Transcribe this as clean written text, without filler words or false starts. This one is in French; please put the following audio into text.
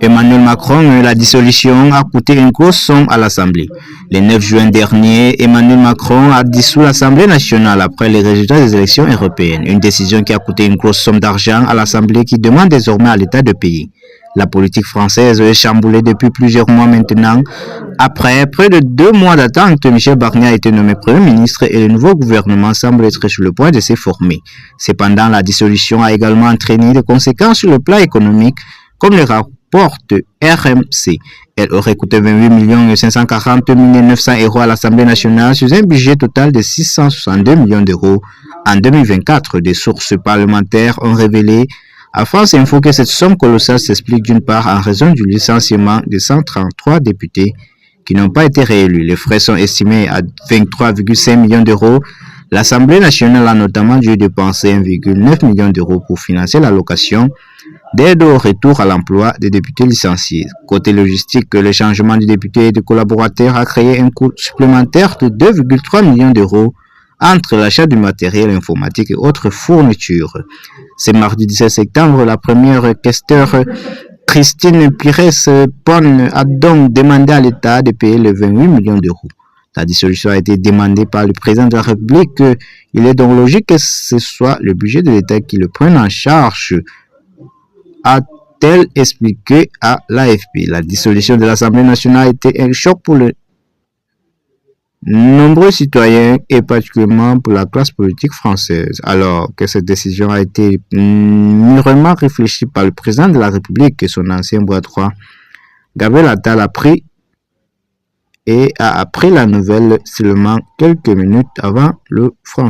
Emmanuel Macron, la dissolution a coûté une grosse somme à l'Assemblée. Le 9 juin dernier, Emmanuel Macron a dissous l'Assemblée nationale après les résultats des élections européennes. Une décision qui a coûté une grosse somme d'argent à l'Assemblée qui demande désormais à l'État de payer. La politique française est chamboulée depuis plusieurs mois maintenant. Après près de 2 mois d'attente, Michel Barnier a été nommé Premier ministre et le nouveau gouvernement semble être sur le point de se former. Cependant, la dissolution a également entraîné des conséquences sur le plan économique, comme le rapporte RMC. Elle aurait coûté 28 540 900 € à l'Assemblée nationale sur un budget total de 662 millions d'euros en 2024. Des sources parlementaires ont révélé à France Info que cette somme colossale s'explique d'une part en raison du licenciement de 133 députés qui n'ont pas été réélus. Les frais sont estimés à 23,5 millions d'euros. L'Assemblée nationale a notamment dû dépenser 1,9 million d'euros pour financer l'allocation d'aide au retour à l'emploi des députés licenciés. Côté logistique, le changement du député et de collaborateurs a créé un coût supplémentaire de 2,3 millions d'euros entre l'achat du matériel informatique et autres fournitures. Ce mardi 17 septembre, la première questeur Christine Pires-Pon a donc demandé à l'État de payer les 28 millions d'euros. La dissolution a été demandée par le président de la République. Il est donc logique que ce soit le budget de l'État qui le prenne en charge, a-t-elle expliqué à l'AFP. La dissolution de l'Assemblée nationale a été un choc pour les nombreux citoyens et particulièrement pour la classe politique française, alors que cette décision a été mûrement réfléchie par le président de la République et son ancien bras droit. Gabriel Attal a appris la nouvelle seulement quelques minutes avant le français.